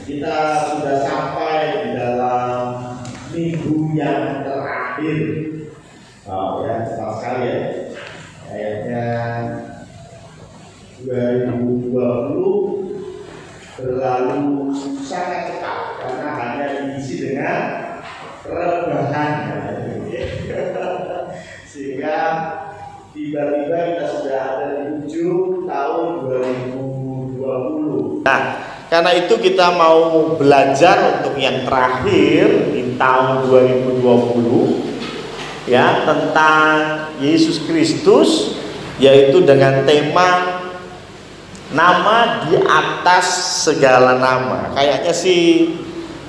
Kita sudah sampai di dalam minggu yang terakhir. Ya, cepat sekali ya. Kayaknya 2020 berlalu sangat cepat karena hanya diisi dengan rebahan. Sehingga tiba-tiba kita sudah ada di ujung tahun 2020. Nah, karena itu kita mau belajar untuk yang terakhir di tahun 2020 ya, tentang Yesus Kristus, yaitu dengan tema nama di atas segala nama. Kayaknya sih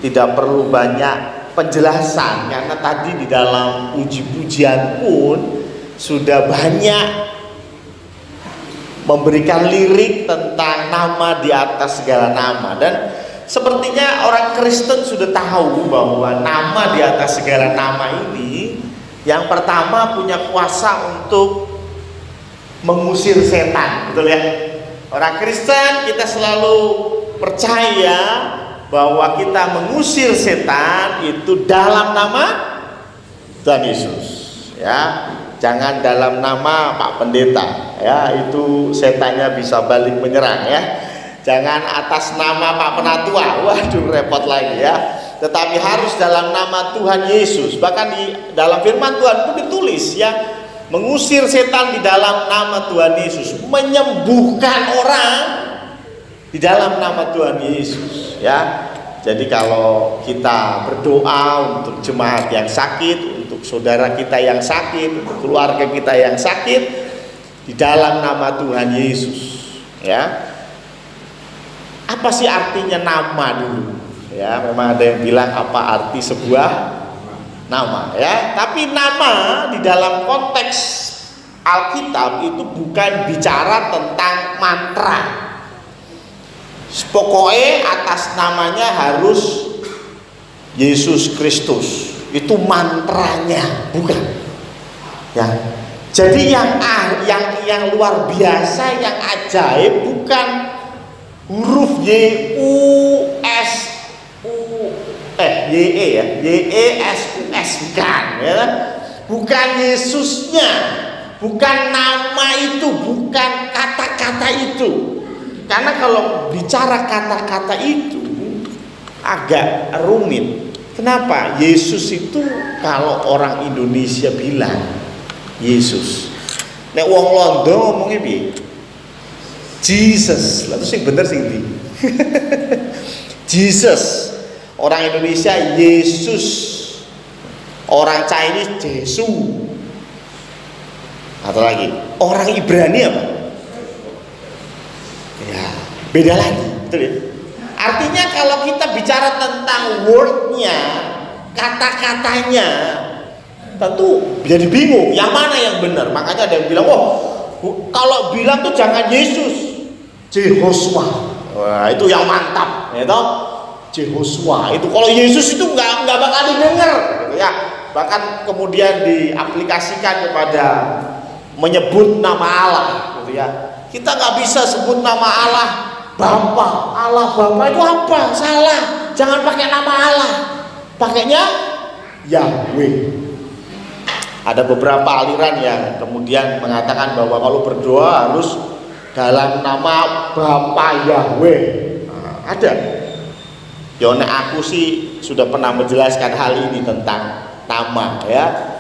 tidak perlu banyak penjelasan karena tadi di dalam puji-pujian pun sudah banyak memberikan lirik tentang nama di atas segala nama. Dan sepertinya orang Kristen sudah tahu bahwa nama di atas segala nama ini yang pertama punya kuasa untuk mengusir setan, betul ya? Orang Kristen kita selalu percaya bahwa kita mengusir setan itu dalam nama Tuhan Yesus, ya. Jangan dalam nama Pak Pendeta, ya, itu setannya bisa balik menyerang, ya. Jangan atas nama Pak Penatua, waduh repot lagi, ya. Tetapi harus dalam nama Tuhan Yesus. Bahkan di dalam firman Tuhan pun ditulis, ya, mengusir setan di dalam nama Tuhan Yesus, menyembuhkan orang di dalam nama Tuhan Yesus, ya. Jadi kalau kita berdoa untuk jemaat yang sakit, untuk saudara kita yang sakit, untuk keluarga kita yang sakit, di dalam nama Tuhan Yesus, ya. Apa sih artinya nama dulu? Ya, memang ada yang bilang apa arti sebuah nama, ya. Tapi nama di dalam konteks Alkitab itu bukan bicara tentang mantra. Pokoknya atas namanya harus Yesus Kristus. Itu mantranya, bukan. Ya. Jadi yang luar biasa, yang ajaib bukan huruf YESUS, bukan, ya. Bukan Yesusnya, bukan nama itu, bukan kata-kata itu. Karena kalau bicara kata-kata itu agak rumit. Kenapa? Yesus itu kalau orang Indonesia bilang Yesus, nek wong Londo ngomongnya piye? Jesus. Lalu sing bener sing ndi? Jesus. Orang Indonesia Yesus. Orang Chinese Jesu. Atau lagi, orang Ibrani apa? Ya, beda lagi, betul ya? Artinya kalau kita bicara tentang wordnya, kata-katanya, tentu jadi bingung, yang mana yang benar. Makanya ada yang bilang, kalau bilang tuh jangan Yesus, Jehoshua. Wah, itu yang mantap, ya toh? Jehoshua. Itu kalau Yesus itu nggak bakal didengar, gitu ya. Bahkan kemudian diaplikasikan kepada menyebut nama Allah, gitu ya. Kita nggak bisa sebut nama Allah Bapa. Allah Bapa itu apa? Salah. Jangan pakai nama Allah. Pakainya Yahweh. Ada beberapa aliran yang kemudian mengatakan bahwa kalau berdoa harus dalam nama Bapa Yahweh. Nah, ada. Yone aku sih sudah pernah menjelaskan hal ini tentang nama, ya.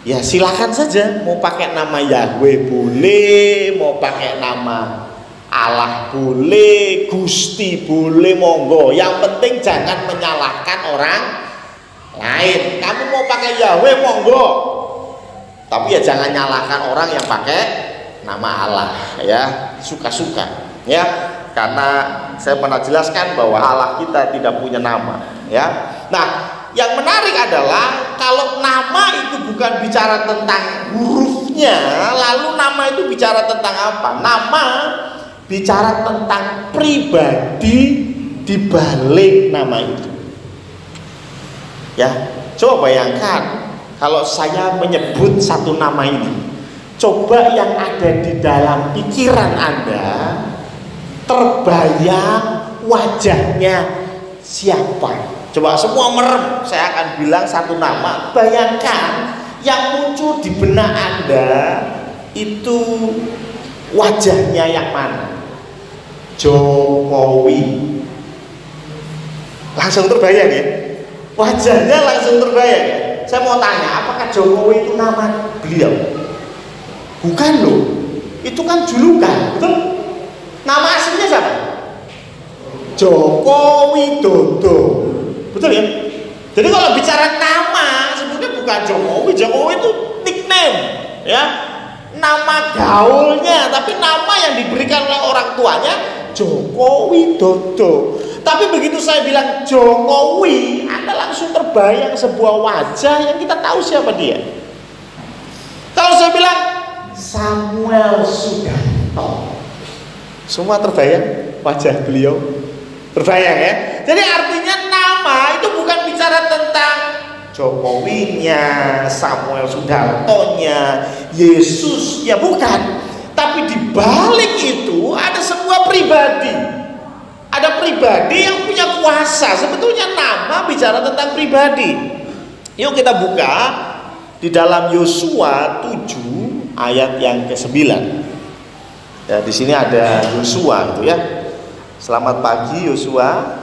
Ya silakan saja, mau pakai nama Yahweh boleh, mau pakai nama Allah boleh, Gusti boleh, monggo. Yang penting jangan menyalahkan orang lain. Kamu mau pakai Yahweh monggo, tapi ya jangan nyalahkan orang yang pakai nama Allah, ya, suka-suka, ya. Karena saya pernah jelaskan bahwa Allah kita tidak punya nama, ya. Nah, yang menarik adalah kalau nama itu bukan bicara tentang hurufnya, lalu nama itu bicara tentang apa? Nama bicara tentang pribadi di balik nama itu. Ya, coba bayangkan kalau saya menyebut satu nama ini, coba yang ada di dalam pikiran Anda terbayang wajahnya siapa. Coba semua merem, saya akan bilang satu nama. Bayangkan yang muncul di benak Anda itu wajahnya yang mana? Jokowi. Langsung terbayang ya? Wajahnya langsung terbayang ya? Saya mau tanya, apakah Jokowi itu nama beliau? Bukan loh, itu kan julukan, betul? Nama aslinya siapa? Joko Widodo, betul ya? Jadi kalau bicara nama, sebenarnya bukan Jokowi. Jokowi itu nickname, ya, nama gaulnya, tapi nama yang diberikan oleh orang tuanya Joko Widodo. Tapi begitu saya bilang Jokowi, Anda langsung terbayang sebuah wajah yang kita tahu siapa dia. Kalau saya bilang Samuel Sudarto, semua terbayang wajah beliau, terbayang ya. Jadi artinya nama itu bukan bicara tentang Jokowinya, Samuel Sudartonya, Yesus, ya bukan. Tapi di balik itu ada sebuah pribadi. Ada pribadi yang punya kuasa. Sebetulnya nama bicara tentang pribadi. Yuk kita buka di dalam Yosua 7 ayat yang ke-9. Ya, di sini ada Yosua gitu ya. Selamat pagi Yosua.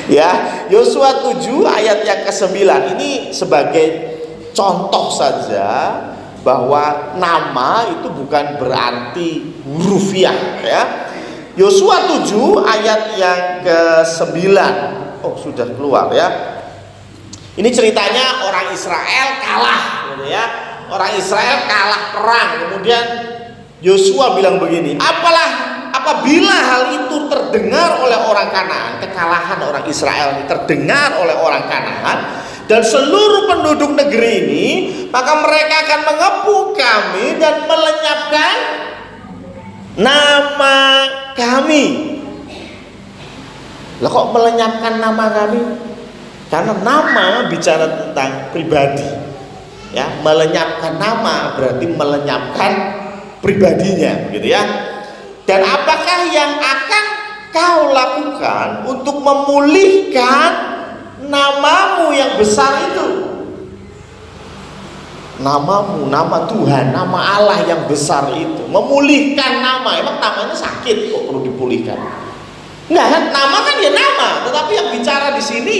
Ya, Yosua 7 ayat yang ke-9 ini sebagai contoh saja bahwa nama itu bukan berarti hurufiah ya. Yosua 7 ayat yang ke-9. Oh, sudah keluar ya. Ini ceritanya orang Israel kalah gitu ya. Orang Israel kalah perang. Kemudian Yosua bilang begini, apabila hal itu terdengar oleh orang Kanaan, kekalahan orang Israel ini terdengar oleh orang Kanaan dan seluruh penduduk negeri ini, maka mereka akan mengepung kami dan melenyapkan nama kami. Lah kok melenyapkan nama kami? Karena nama bicara tentang pribadi. Ya, melenyapkan nama berarti melenyapkan pribadinya, gitu ya. Dan apakah yang akan kau lakukan untuk memulihkan namamu yang besar itu? Namamu, nama Tuhan, nama Allah yang besar itu, memulihkan nama. Emang namanya sakit kok perlu dipulihkan? Enggak kan? Nama kan ya nama, tetapi yang bicara di sini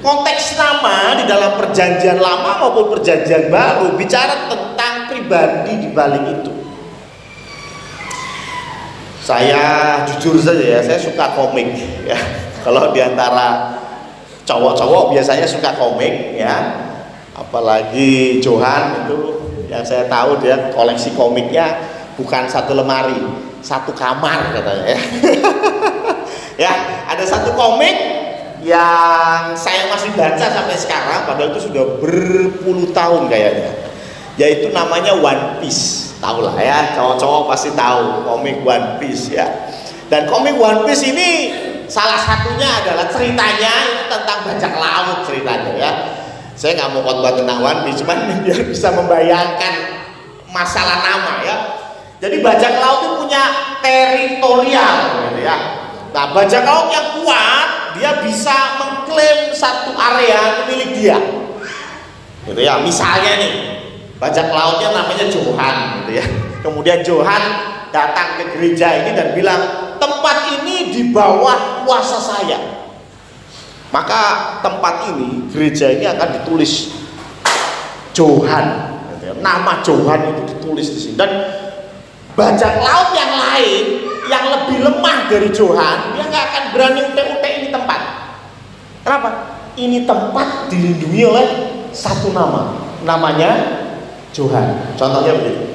konteks nama di dalam perjanjian lama maupun perjanjian baru bicara tentang pribadi di balik itu. Saya jujur saja ya, saya suka komik ya. Kalau diantara cowok-cowok biasanya suka komik ya. Apalagi Johan itu yang saya tahu dia koleksi komiknya bukan satu lemari, satu kamar katanya ya. Ya, ada satu komik yang saya masih baca sampai sekarang, padahal itu sudah berpuluh tahun kayaknya. Yaitu namanya One Piece. Tahu lah ya, cowok-cowok pasti tahu komik One Piece ya. Dan komik One Piece ini salah satunya adalah ceritanya itu tentang bajak laut ceritanya ya. Saya nggak mau khotbah tentang One Piece, cuman biar bisa membayangkan masalah nama ya. Jadi bajak laut itu punya teritorial gitu ya. Nah, bajak laut yang kuat dia bisa mengklaim satu area milik dia. Gitu ya. Misalnya nih, bajak lautnya namanya Johan gitu ya. Kemudian Johan datang ke gereja ini dan bilang, "Tempat ini di bawah kuasa saya." Maka tempat ini, gereja ini akan ditulis Johan, nama Johan itu ditulis di sini. Dan bajak laut yang lain yang lebih lemah dari Johan, dia nggak akan berani ute-ute ini tempat. Kenapa? Ini tempat dilindungi oleh satu nama, namanya Johan. Contohnya begitu.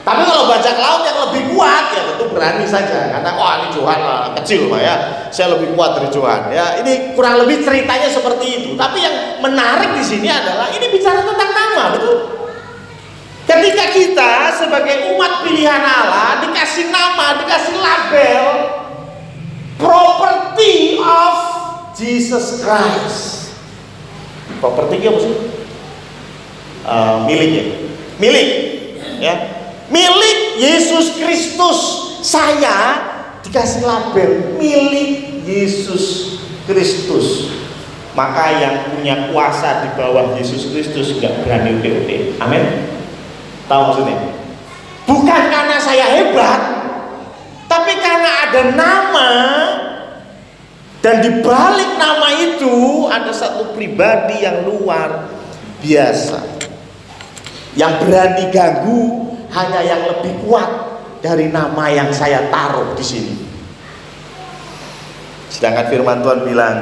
Tapi kalau bajak laut yang lebih kuat ya tentu berani saja, karena ini Johan kecil Pak ya, saya lebih kuat dari Johan ya. Ini kurang lebih ceritanya seperti itu. Tapi yang menarik di sini adalah ini bicara tentang nama, betul? Ketika kita sebagai umat pilihan Allah dikasih nama, dikasih label property of Jesus Christ. Propertinya apa sih? Miliknya, milik ya. Milik Yesus Kristus. Saya dikasih label milik Yesus Kristus. Maka yang punya kuasa di bawah Yesus Kristus nggak berani ude-ude. Amin. Tahu maksudnya? Bukan karena saya hebat, tapi karena ada nama, dan di balik nama itu ada satu pribadi yang luar biasa, yang berani ganggu hanya yang lebih kuat dari nama yang saya taruh di sini. Sedangkan firman Tuhan bilang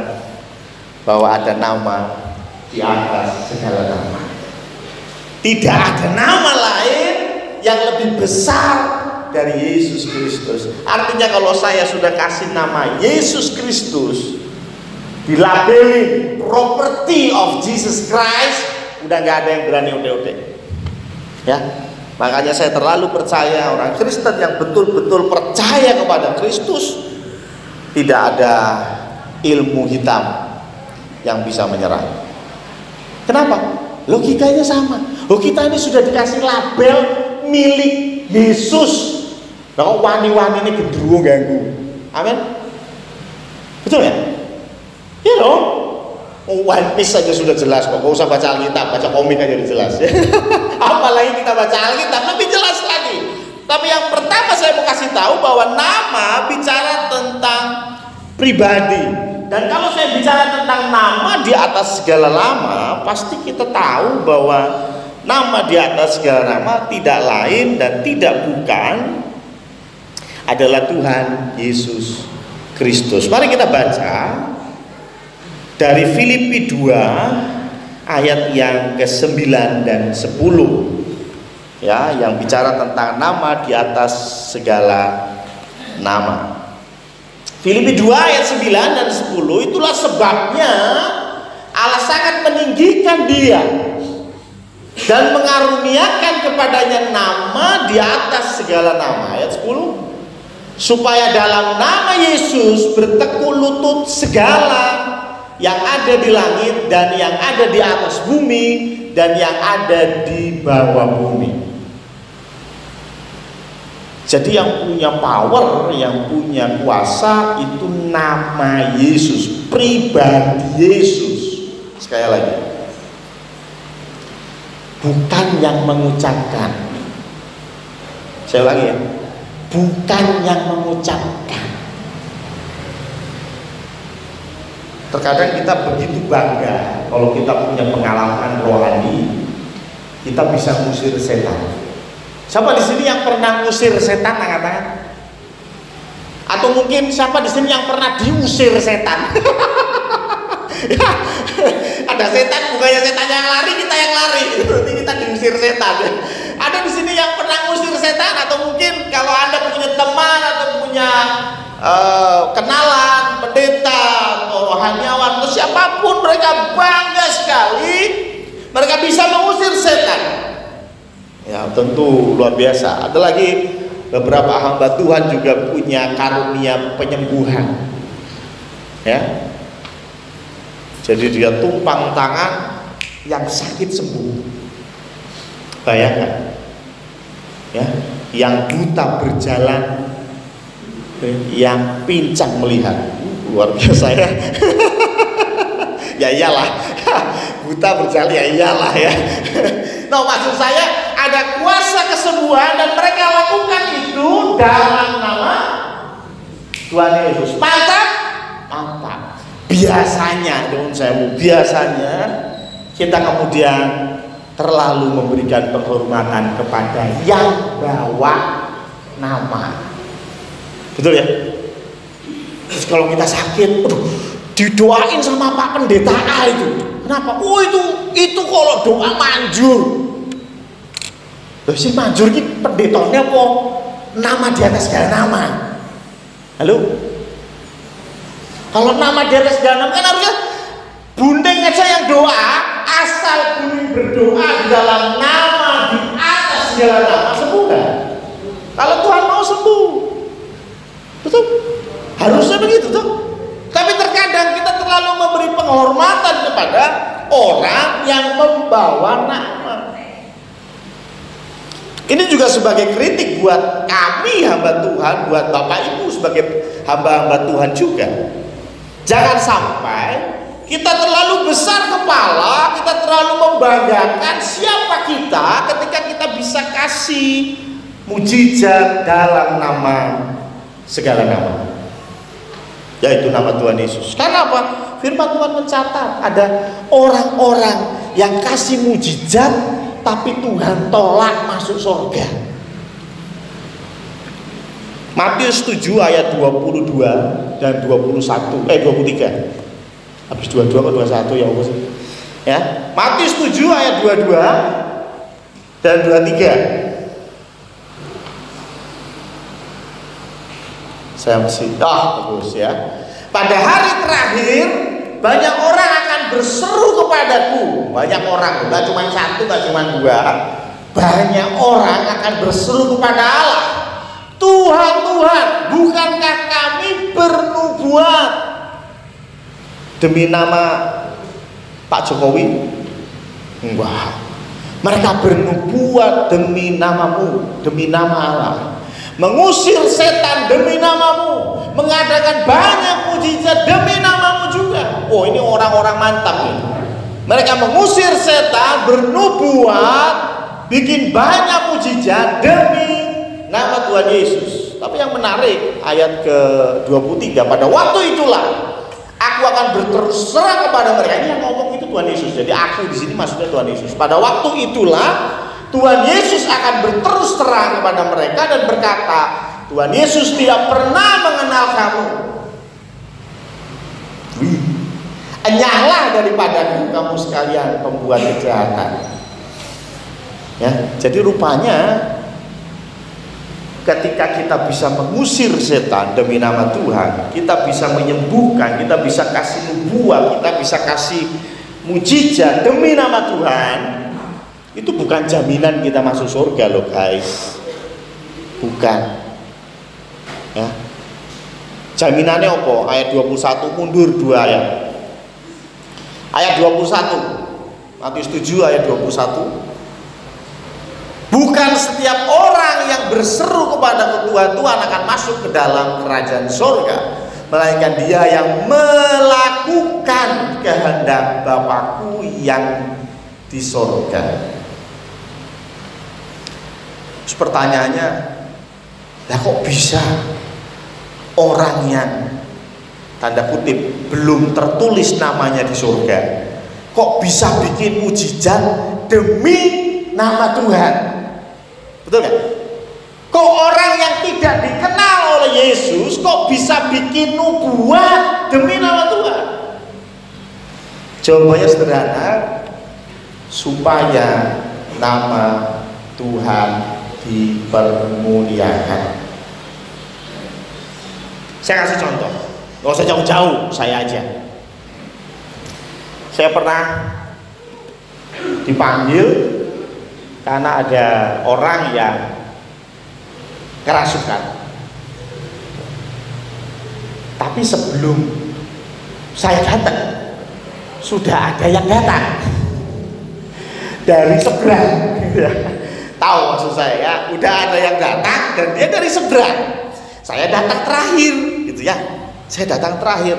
bahwa ada nama di atas segala nama. Tidak ada nama lain yang lebih besar dari Yesus Kristus. Artinya kalau saya sudah kasih nama Yesus Kristus, dilabeli property of Jesus Christ, udah nggak ada yang berani ude-ude. Ya, makanya saya terlalu percaya orang Kristen yang betul-betul percaya kepada Kristus, tidak ada ilmu hitam yang bisa menyerang. Kenapa? Logikanya sama. Oh, kita ini sudah dikasih label milik Yesus. Nah, kok wani-wani ini gendruwo ganggu? Amin. Betul ya? Iya dong. Oh, One Piece saja sudah jelas kok. Gak usah baca Alkitab, baca komik aja udah jelas. Apalagi kita baca Alkitab lebih jelas lagi. Tapi yang pertama saya mau kasih tahu bahwa nama bicara tentang pribadi. Dan kalau saya bicara tentang nama di atas segala nama, pasti kita tahu bahwa nama di atas segala nama tidak lain dan tidak bukan adalah Tuhan Yesus Kristus. Mari kita baca dari Filipi 2 ayat yang ke-9 dan 10. Ya, yang bicara tentang nama di atas segala nama. Filipi 2 ayat 9 dan 10, itulah sebabnya Allah sangat meninggikan dia dan mengaruniakan kepadanya nama di atas segala nama. Ayat 10, supaya dalam nama Yesus bertekuk lutut segala yang ada di langit dan yang ada di atas bumi dan yang ada di bawah bumi. Jadi yang punya power, yang punya kuasa itu nama Yesus, pribadi Yesus. Sekali lagi, bukan yang mengucapkan. Saya ulangi ya, bukan yang mengucapkan. Terkadang kita begitu bangga kalau kita punya pengalaman rohani, kita bisa ngusir setan. Siapa di sini yang pernah ngusir setan, angkat tangan? Atau mungkin siapa di sini yang pernah diusir setan? Ya, ada setan, bukannya setan yang lari, kita yang lari. Berarti kita diusir setan. Ada di sini yang pernah ngusir setan, atau mungkin kalau Anda punya teman atau punya kenalan, pendeta atau rohaniawan atau siapapun, mereka bangga sekali mereka bisa mengusir setan. Ya, tentu luar biasa. Ada lagi beberapa hamba Tuhan juga punya karunia penyembuhan. Ya. Jadi dia tumpang tangan, yang sakit sembuh. Bayangkan. Ya, yang buta berjalan, yang pincang melihat. Luar biasa ya. Ya iyalah. Buta berjalan ya iyalah ya. Nah, maksud saya ada kuasa kesembuhan dan mereka lakukan itu dalam nama Tuhan Yesus. Mantap? Mantap. Biasanya, biasanya kita kemudian terlalu memberikan penghormatan kepada yang bawa nama. Betul ya? Terus kalau kita sakit, didoain sama Pak Pendeta A itu. Kenapa? Oh itu kalau doa manjur. Loh, si manjur ini pendetanya apa? Nama di atas segala nama. Halo? Kalau nama di atas segala nama kan harusnya bundeng aja yang doa, asal bundeng berdoa di dalam nama di atas segala nama, sembuh kan? Kalau Tuhan mau sembuh, betul? Harusnya begitu tuh. Tapi terkadang kita terlalu memberi penghormatan kepada orang yang membawa nama. Ini juga sebagai kritik buat kami hamba Tuhan, buat Bapak Ibu sebagai hamba-hamba Tuhan juga. Jangan sampai kita terlalu besar kepala, kita terlalu membanggakan siapa kita ketika kita bisa kasih mujizat dalam nama segala nama, yaitu nama Tuhan Yesus. Karena apa? Firman Tuhan mencatat ada orang-orang yang kasih mujizat tapi Tuhan tolak masuk surga. Matius 7 ayat 22 dan 23. Habis 22 ke 21 ya apa sih? Ya, Matius 7 ayat 22 dan 23. Saya masih bagus ya. Pada hari terakhir banyak orang akan berseru kepadaku. Banyak orang, bukan cuma satu, bukan cuma dua. Banyak orang akan berseru kepada Allah. Tuhan, Tuhan, bukankah kami bernubuat demi nama Pak Jokowi? Wah, mereka bernubuat demi namamu, demi nama Allah. Mengusir setan demi namamu, mengadakan banyak mujizat demi namamu juga. Oh, ini orang-orang mantap ini. Mereka mengusir setan, bernubuat, bikin banyak mujizat demi nama Tuhan Yesus. Tapi yang menarik ayat ke-23, pada waktu itulah aku akan berterus terang kepada mereka. Ini yang ngomong itu Tuhan Yesus. Jadi aku di sini maksudnya Tuhan Yesus. Pada waktu itulah Tuhan Yesus akan berterus terang kepada mereka dan berkata, Tuhan Yesus tidak pernah mengenal kamu. Enyahlah daripadaku kamu sekalian pembuat kejahatan. Ya, jadi rupanya ketika kita bisa mengusir setan demi nama Tuhan, kita bisa menyembuhkan, kita bisa kasih nubuat, kita bisa kasih mujizat demi nama Tuhan. Itu bukan jaminan kita masuk surga loh guys, bukan ya. Jaminannya apa? Ayat 21 mundur 2 ayat. Ayat 21 Matius 7 ayat 21. Bukan setiap orang yang berseru kepada Tuhan akan masuk ke dalam kerajaan surga, melainkan dia yang melakukan kehendak Bapakku yang di surga. Terus pertanyaannya, lah kok bisa orang yang tanda kutip belum tertulis namanya di surga kok bisa bikin mujizat demi nama Tuhan? Betul kan? Kok orang yang tidak dikenal oleh Yesus kok bisa bikin nubuat demi nama Tuhan? Jawabannya sederhana, supaya nama Tuhan dipermuliakan. Saya kasih contoh, nggak usah jauh-jauh, saya aja. Saya pernah dipanggil karena ada orang yang kerasukan. Tapi sebelum saya datang, sudah ada yang datang dari seberang. Tahu maksud saya ya, udah ada yang datang dan dia dari seberang. Saya datang terakhir, gitu ya. Saya datang terakhir.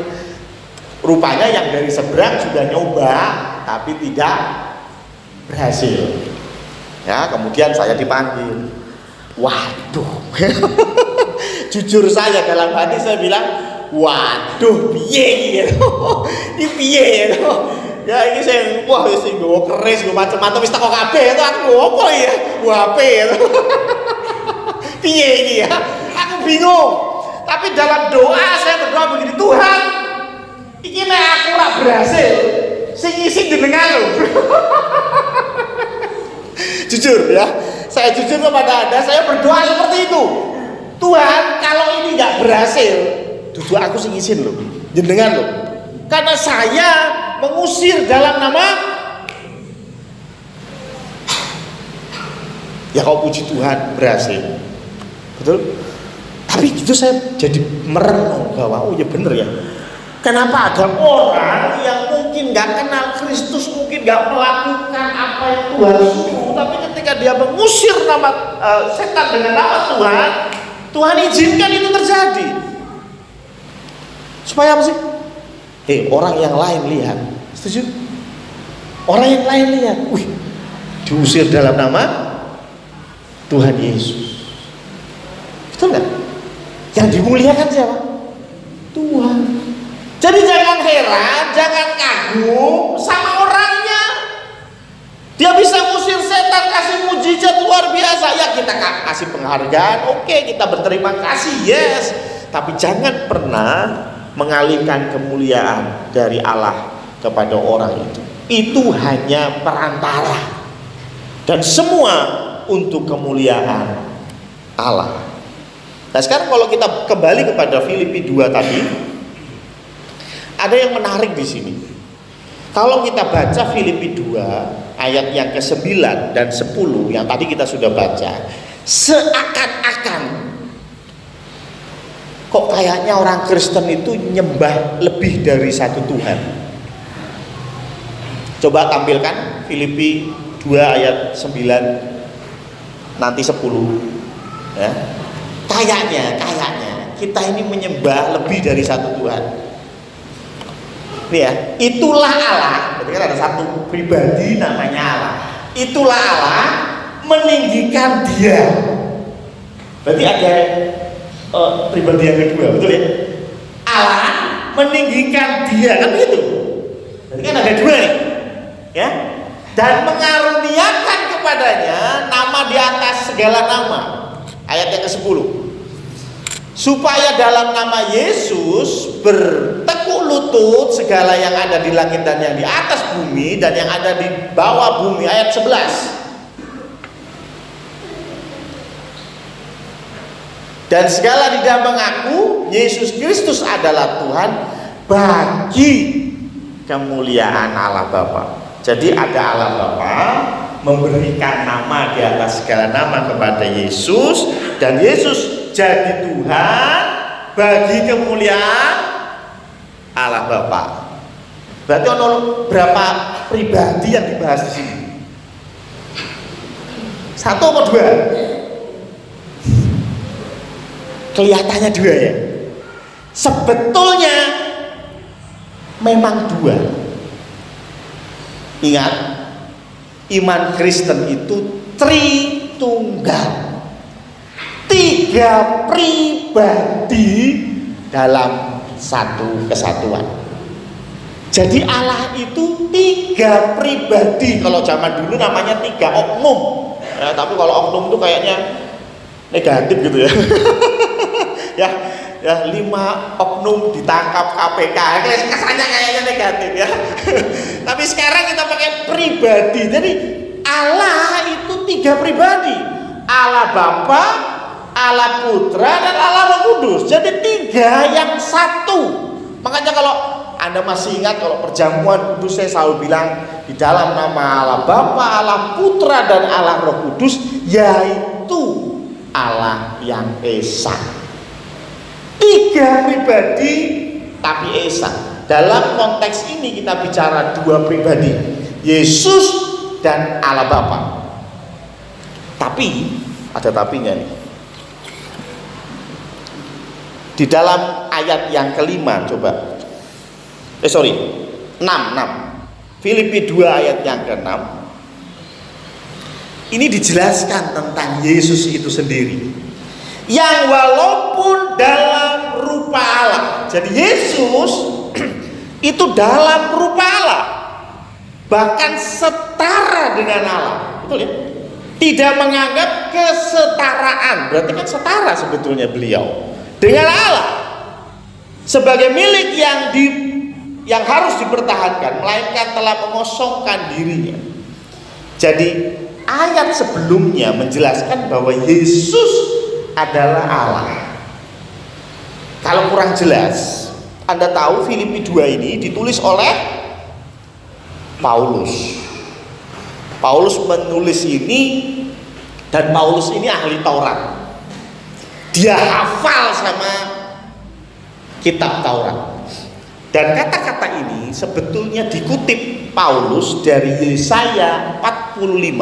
Rupanya yang dari seberang sudah nyoba, tapi tidak berhasil. Ya, kemudian saya dipanggil. Waduh, jujur saya dalam hati saya bilang, waduh, piye gitu, ini piye gitu. Ya ini saya, wah ini gue keris, gue macam-macam, wis teko kabeh itu aku apa ya, gue HP itu, piye ini ya, aku bingung. Tapi dalam doa saya berdoa begini, Tuhan, ini nek aku ora berhasil, sing isi jenengan lho. Jujur ya, saya jujur kepada Anda, saya berdoa seperti itu. Tuhan, kalau ini nggak berhasil, duduk aku sing isin loh, jenengan loh. Karena saya mengusir dalam nama, ya kau puji Tuhan berhasil, betul. Tapi itu saya jadi merenung bahwa oh ya bener ya. Kenapa ada orang yang mungkin nggak kenal Kristus, mungkin nggak melakukan apa yang Tuhan suruh, tapi ketika dia mengusir nama setan dengan nama Tuhan, Tuhan izinkan itu terjadi. Supaya apa sih? Orang yang lain lihat. Setuju? Orang yang lain lihat, wih, diusir dalam nama Tuhan Yesus. Betul nggak? Yang dimuliakan siapa? Tuhan. Jadi jangan heran, jangan kagum sama orangnya. Dia bisa ngusir setan, kasih mujizat luar biasa. Ya kita kasih penghargaan, oke, kita berterima kasih, yes. Tapi jangan pernah mengalihkan kemuliaan dari Allah kepada orang itu. Itu hanya perantara. Dan semua untuk kemuliaan Allah. Nah sekarang kalau kita kembali kepada Filipi 2 tadi, ada yang menarik di sini. Kalau kita baca Filipi 2 ayat yang ke-9 dan 10 yang tadi kita sudah baca, seakan-akan kok kayaknya orang Kristen itu nyembah lebih dari satu Tuhan. Coba tampilkan Filipi 2 ayat 9 nanti 10 ya. Kayaknya kita ini menyembah lebih dari satu Tuhan. Nih ya, itulah Allah. Berarti kan ada satu pribadi namanya Allah. Itulah Allah meninggikan Dia. Berarti ada pribadi yang kedua, betul ya? Allah meninggikan Dia, kan begitu? Berarti kan ada dua nih, ya? Dan mengaruniakan kepadanya nama di atas segala nama. Ayat yang ke-10. Supaya dalam nama Yesus bertekuk lutut segala yang ada di langit dan yang di atas bumi dan yang ada di bawah bumi. Ayat 11. Dan segala lidah mengaku Yesus Kristus adalah Tuhan bagi kemuliaan Allah Bapa. Jadi ada Allah Bapa memberikan nama di atas segala nama kepada Yesus, dan Yesus jadi Tuhan bagi kemuliaan Allah Bapa. Berarti ada berapa pribadi yang dibahas di sini? Satu atau dua? Kelihatannya dua ya. Sebetulnya memang dua. Ingat, iman Kristen itu Tritunggal. Tiga pribadi dalam satu kesatuan. Jadi Allah itu tiga pribadi. Kalau zaman dulu namanya tiga oknum ya, tapi kalau oknum itu kayaknya negatif gitu ya. ya 5 oknum ditangkap KPK, kesannya kayaknya negatif ya. Tapi sekarang kita pakai pribadi. Jadi Allah itu tiga pribadi, Allah Bapa, Allah Putra, dan Allah Roh Kudus. Jadi tiga yang satu. Makanya kalau Anda masih ingat, kalau perjamuan kudus saya selalu bilang di dalam nama Allah Bapa, Allah Putra, dan Allah Roh Kudus, yaitu Allah yang Esa. Tiga pribadi tapi Esa. Dalam konteks ini kita bicara dua pribadi, Yesus dan Allah Bapa. Tapi ada tapinya nih. Di dalam ayat yang kelima, coba 6 Filipi 2 ayat yang ke-6, ini dijelaskan tentang Yesus itu sendiri, yang walaupun dalam rupa Allah. Jadi Yesus itu dalam rupa Allah, bahkan setara dengan Allah. Betul ya? Tidak menganggap kesetaraan. Berarti kan setara sebetulnya beliau dengan Allah sebagai milik yang harus dipertahankan, melainkan telah mengosongkan dirinya. Jadi ayat sebelumnya menjelaskan bahwa Yesus adalah Allah. Kalau kurang jelas, Anda tahu Filipi 2 ini ditulis oleh Paulus. Paulus menulis ini, dan Paulus ini ahli Taurat. Dia hafal sama kitab Taurat. Dan kata-kata ini sebetulnya dikutip Paulus dari Yesaya 45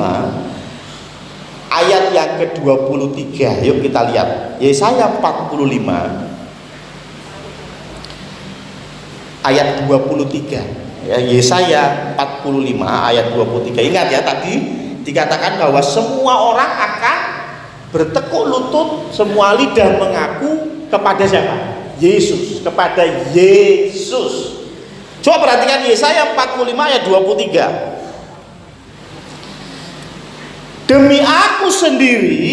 ayat yang ke-23. Yuk kita lihat Yesaya 45 ayat 23. Ya, Yesaya 45 ayat 23. Ingat ya, tadi dikatakan bahwa semua orang akan bertekuk lutut, semua lidah mengaku kepada siapa? Yesus, kepada Yesus. Coba perhatikan Yesaya 45 ayat 23. Demi aku sendiri,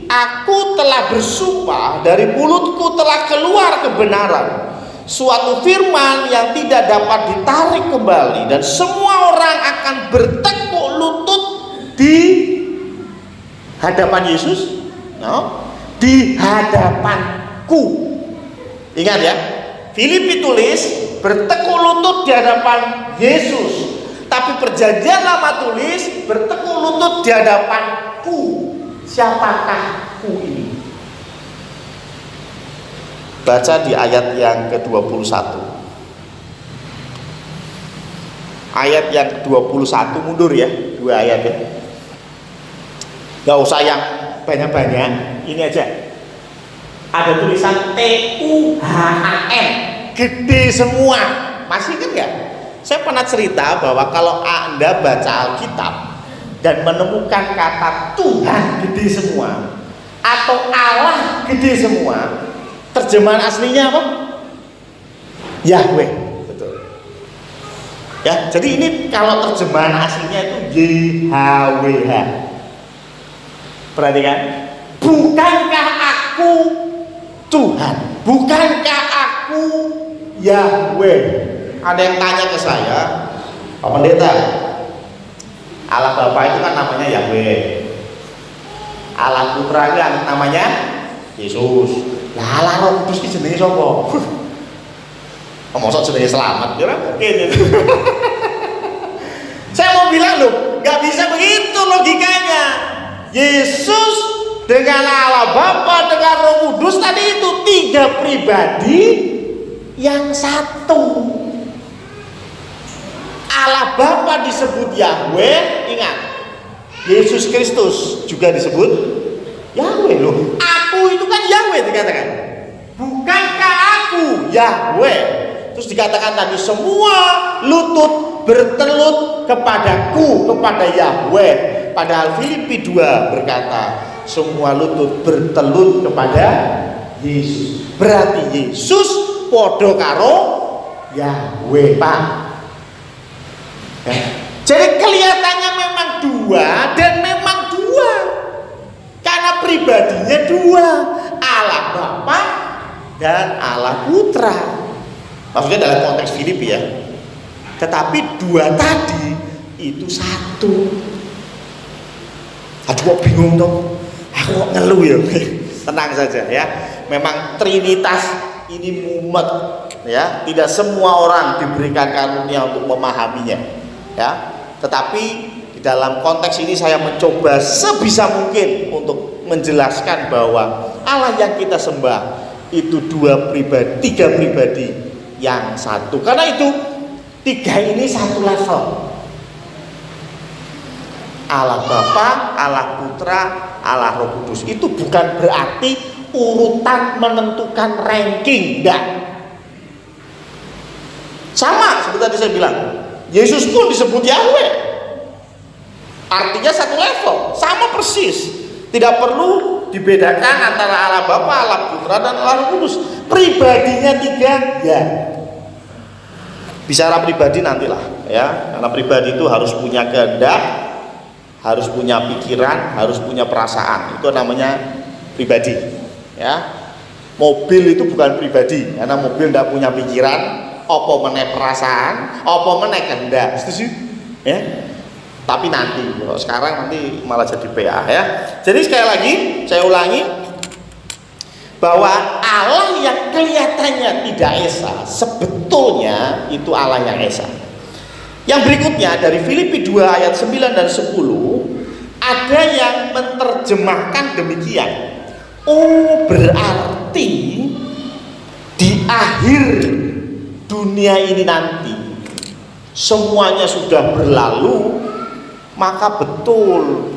aku telah bersumpah, dari mulutku telah keluar kebenaran, suatu firman yang tidak dapat ditarik kembali, dan semua orang akan bertekuk lutut di hadapan Yesus, di hadapanku. Ingat ya, Filipi tulis bertekuk lutut di hadapan Yesus. Tapi perjanjian lama tulis bertekuk lutut di hadapanku. Siapakah ku ini? Baca di ayat yang ke-21. Ayat yang ke-21 mundur ya, 2 ayat ya. Gak usah yang banyak-banyak, ini aja. Ada tulisan TUHAN, gede semua. Masih kan ya? Saya pernah cerita bahwa kalau Anda baca Alkitab dan menemukan kata Tuhan gede semua atau Allah gede semua, terjemahan aslinya apa? Yahweh. Betul. Ya, jadi ini kalau terjemahan aslinya itu YHWH. Perhatikan. Bukankah aku Tuhan? Bukankah aku Yahweh? Ada yang tanya ke saya, Pak Pendeta, Allah Bapa itu kan namanya Yahweh, Allah Putra kan namanya Yesus, lah Allah Roh Kudus itu jenenge sapa? Mosok jenenge Selamat, ya mungkin. Saya mau bilang loh, nggak bisa begitu logikanya. Yesus dengan Allah Bapa dengan Roh Kudus tadi itu 3 pribadi yang satu. Allah Bapa disebut Yahweh, ingat. Yesus Kristus juga disebut Yahweh loh. Aku itu kan Yahweh dikatakan. Bukankah aku Yahweh? Terus dikatakan tadi semua lutut bertelut kepadaku, kepada Yahweh. Padahal Filipi 2 berkata semua lutut bertelut kepada Yesus. Berarti Yesus podo karo Yahweh, Pak. Ya. Jadi kelihatannya memang 2 dan memang 2 karena pribadinya 2, Allah Bapa dan Allah Putra. Maksudnya dalam konteks Filipi ya. Tetapi 2 tadi itu satu. Aduh kok bingung dong. Aku kok ngeluh ya. Tenang saja ya. Memang Trinitas ini mumet ya. Tidak semua orang diberikan karunia untuk memahaminya. Ya, tetapi di dalam konteks ini saya mencoba sebisa mungkin untuk menjelaskan bahwa Allah yang kita sembah itu 3 pribadi yang satu. Karena itu 3 ini satu level. Allah Bapa, Allah Putra, Allah Roh Kudus. Itu bukan berarti urutan menentukan ranking, enggak. Sama seperti tadi saya bilang. Yesus pun disebut Yahweh, artinya satu level, sama persis. Tidak perlu dibedakan antara Allah Bapa, Allah Putra, dan Allah Roh Kudus. Pribadinya 3, ya. Bicara pribadi nantilah, ya. Karena pribadi itu harus punya kehendak, harus punya pikiran, harus punya perasaan. Itu namanya pribadi, ya. Mobil itu bukan pribadi, karena mobil tidak punya pikiran. Apa meneh perasaan, apa meneh kehendak, setuju? Ya. Tapi nanti, kalau sekarang nanti malah jadi PA ya. Jadi sekali lagi saya ulangi bahwa Allah yang kelihatannya tidak esa, sebetulnya itu Allah yang esa. Yang berikutnya dari Filipi 2 ayat 9 dan 10 ada yang menerjemahkan demikian. Oh, berarti di akhir dunia ini nanti semuanya sudah berlalu, maka betul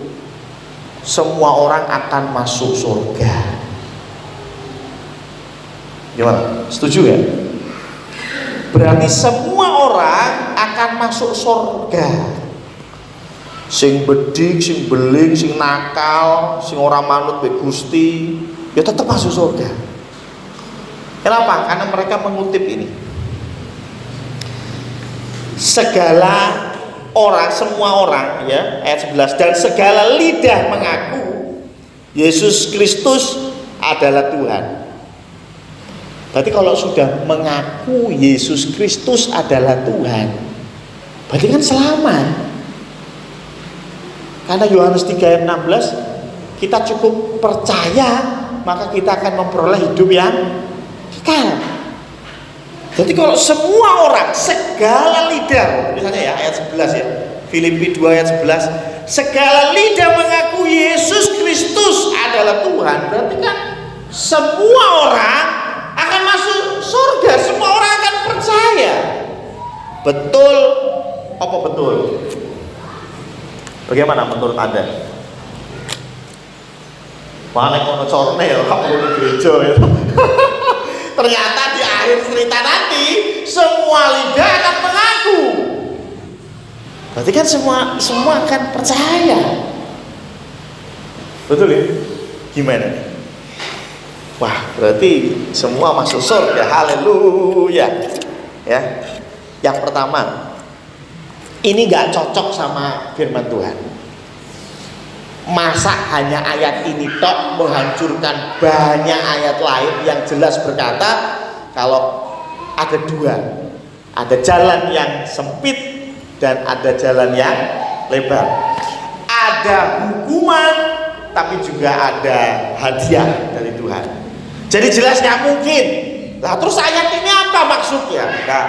semua orang akan masuk surga. Gimana? Setuju ya? berarti semua orang akan masuk surga. Sing bedik, sing beling, sing nakal, sing ora manut be Gusti, ya tetap masuk surga. Kenapa? Karena mereka mengutip ini. Segala orang, semua orang, ya, ayat 11, dan segala lidah mengaku Yesus Kristus adalah Tuhan. Berarti kalau sudah mengaku Yesus Kristus adalah Tuhan, berarti kan selamat. Karena Yohanes 3 ayat 16, kita cukup percaya maka kita akan memperoleh hidup yang kekal. Jadi kalau semua orang, segala lidah, misalnya ya ayat 11 ya, Filipi 2 ayat 11, segala lidah mengaku Yesus Kristus adalah Tuhan, berarti kan semua orang akan masuk surga, semua orang akan percaya. Betul apa betul? Bagaimana menurut Anda? Paling ono corne ya, kamu di gereja ya. Ternyata di akhir cerita nanti semua lidah akan mengaku. Berarti kan semua akan percaya. Betul ya? Gimana nih? Wah, berarti semua masuk surga. Haleluya. Ya. Yang pertama, ini nggak cocok sama firman Tuhan. Masa hanya ayat ini tok menghancurkan banyak ayat lain yang jelas berkata kalau ada dua, ada jalan yang sempit dan ada jalan yang lebar, ada hukuman tapi juga ada hadiah dari Tuhan. Jadi jelas nggak mungkin. Nah, terus ayat ini apa maksudnya? Nah,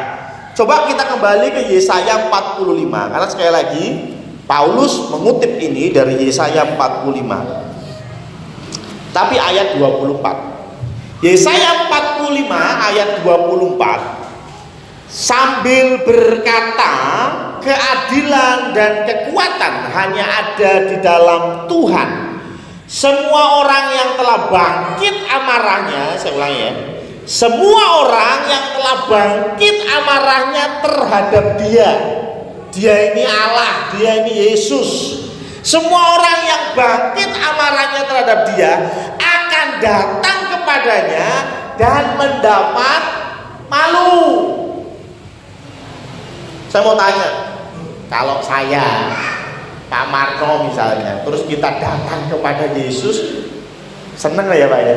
coba kita kembali ke Yesaya 45, karena sekali lagi Paulus mengutip ini dari Yesaya 45. Tapi ayat 24. Yesaya 45 ayat 24 sambil berkata, keadilan dan kekuatan hanya ada di dalam Tuhan. Semua orang yang telah bangkit amarahnya, saya ulangi ya, semua orang yang telah bangkit amarahnya terhadap dia ini Allah, dia ini Yesus. Semua orang yang bangkit amarahnya terhadap dia akan datang kepadanya dan mendapat malu. Saya mau tanya, kalau saya Pak Marco misalnya, terus kita datang kepada Yesus, seneng ya Pak ya?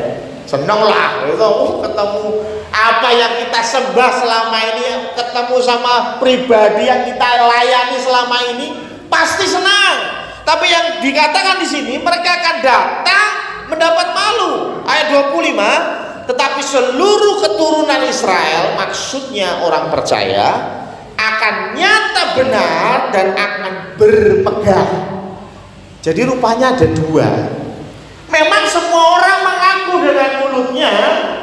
Seneng lah, itu ketemu apa yang kita sembah selama ini, ketemu sama pribadi yang kita layani selama ini, pasti senang. Tapi yang dikatakan di sini, mereka akan datang mendapat malu. Ayat 25, tetapi seluruh keturunan Israel, maksudnya orang percaya, akan nyata benar dan akan berpegang. Jadi rupanya ada dua. Memang semua orang mengaku dengan mulutnya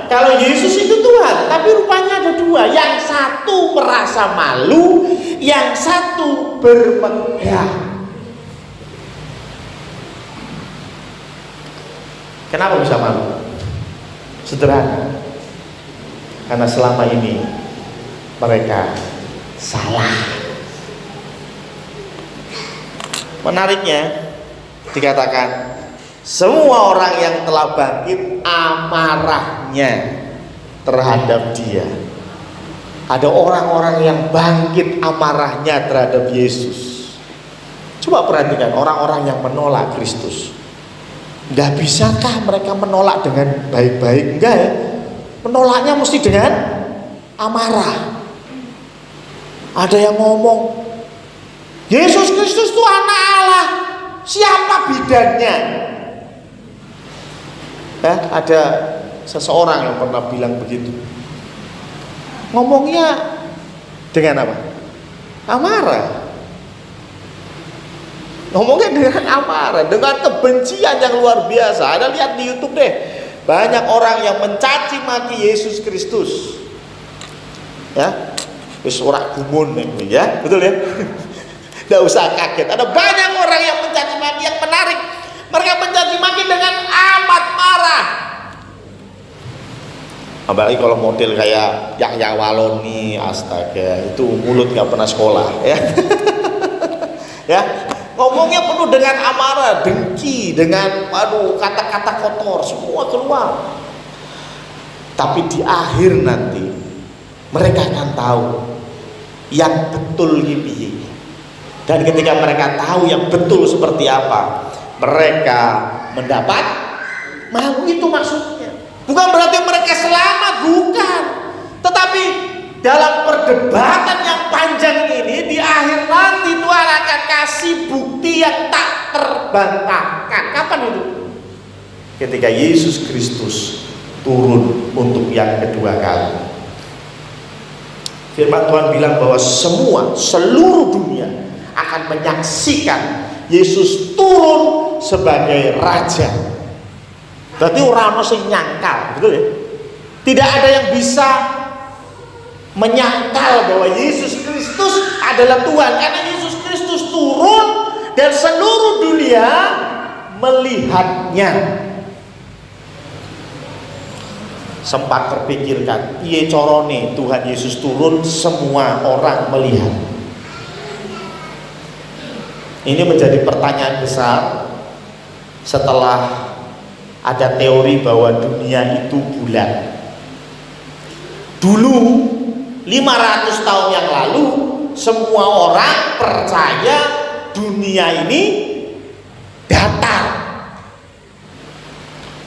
kalau Yesus itu Tuhan, tapi rupanya ada dua. Yang satu merasa malu, yang satu berpegang. Kenapa bisa malu? Sederhana, karena selama ini mereka salah. Menariknya dikatakan semua orang yang telah bangkit amarahnya terhadap dia. Ada orang-orang yang bangkit amarahnya terhadap Yesus. Coba perhatikan orang-orang yang menolak Kristus. Nggak bisakah mereka menolak dengan baik-baik? Enggak ya. Menolaknya mesti dengan amarah. Ada yang ngomong Yesus Kristus itu anak Allah, siapa bidannya? Ada seseorang yang pernah bilang begitu. Ngomongnya dengan apa? Amarah. Ngomongnya dengan amarah, dengan kebencian yang luar biasa. Ada lihat di YouTube deh, banyak orang yang mencaci maki Yesus Kristus. Ya, wis ora gumun ya, betul ya? Tidak usah kaget. Ada banyak orang yang mencaci maki, yang menarik. Mereka mencaci maki dengan amat marah. Apalagi kalau model kayak Yahya Waloni, astaga, itu mulut nggak pernah sekolah, ya. Ya, ngomongnya penuh dengan amarah, dengki, dengan kata-kata kotor, semua keluar. Tapi di akhir nanti mereka akan tahu yang betul ini. Dan ketika mereka tahu yang betul seperti apa, mereka mendapat mau, itu maksudnya. Bukan berarti mereka selamat, bukan. Tetapi dalam perdebatan yang panjang ini, di akhir nanti Tuhan akan kasih bukti yang tak terbantahkan. Kapan itu? Ketika Yesus Kristus turun untuk yang kedua kali. Firman Tuhan bilang bahwa seluruh dunia akan menyaksikan Yesus turun sebagai Raja. Berarti orang masih nyangkal, betul ya? Tidak ada yang bisa menyangkal bahwa Yesus Kristus adalah Tuhan, karena Yesus Kristus turun dan seluruh dunia melihatnya. Sempat terpikirkan, piye corone Tuhan Yesus turun semua orang melihat. Ini menjadi pertanyaan besar setelah ada teori bahwa dunia itu bulat. Dulu 500 tahun yang lalu semua orang percaya dunia ini datar,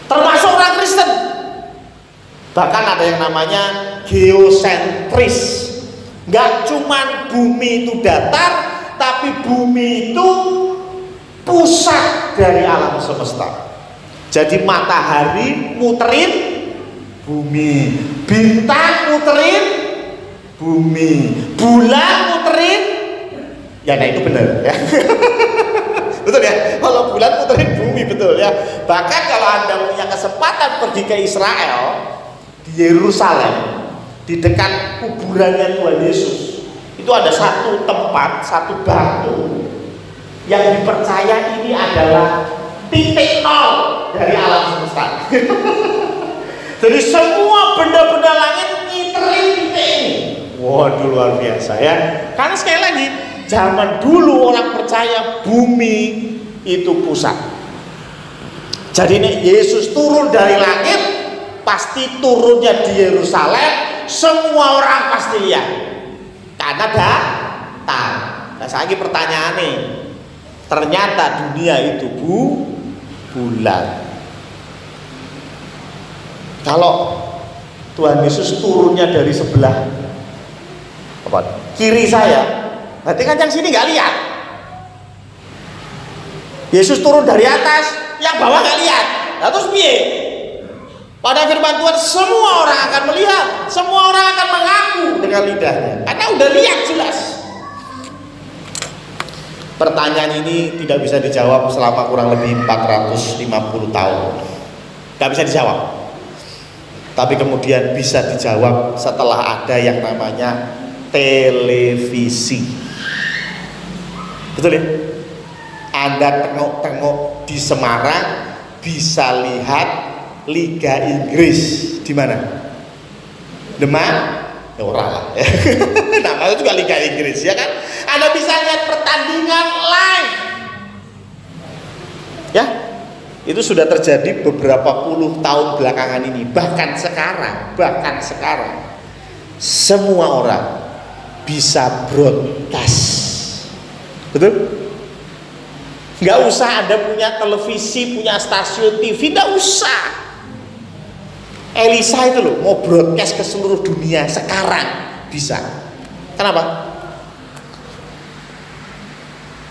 termasuk orang Kristen. Bahkan ada yang namanya geosentris. Gak cuman bumi itu datar, tapi bumi itu pusat dari alam semesta. Jadi matahari muterin bumi, bintang muterin bumi, bulan muterin, ya nah itu benar ya. Betul ya, kalau bulan muterin bumi, betul ya. Bahkan kalau Anda punya kesempatan pergi ke Israel, di Yerusalem, di dekat kuburannya Tuhan Yesus, itu ada satu tempat, satu batu yang dipercaya ini adalah titik nol dari alam semesta. Jadi semua benda-benda langit ngiterin titik ini. Waduh, luar biasa ya. Karena sekali lagi, zaman dulu orang percaya bumi itu pusat. Jadi nih Yesus turun dari langit, pasti turunnya di Yerusalem, semua orang pasti lihat. Karena datar. Nah, lagi pertanyaan nih, ternyata dunia itu bulat. Kalau Tuhan Yesus turunnya dari sebelah kiri saya, berarti kan yang sini nggak lihat. Yesus turun dari atas, yang bawah nggak lihat. Nah, terus piye? Pada firman Tuhan semua orang akan melihat, semua orang akan mengaku dengan lidahnya, karena udah lihat jelas. Pertanyaan ini tidak bisa dijawab selama kurang lebih 450 tahun. Gak bisa dijawab. Tapi kemudian bisa dijawab setelah ada yang namanya televisi. Betul ya? Anda tengok-tengok di Semarang bisa lihat Liga Inggris di mana? Demak? Orang lah ya. Namanya juga Liga Inggris ya kan. Anda bisa lihat pertandingan live ya. Itu sudah terjadi beberapa puluh tahun belakangan ini. Bahkan sekarang semua orang bisa broadcast. Betul? Nggak usah Anda punya televisi, punya stasiun TV, nggak usah. Elisa itu loh mau broadcast ke seluruh dunia sekarang bisa. Kenapa?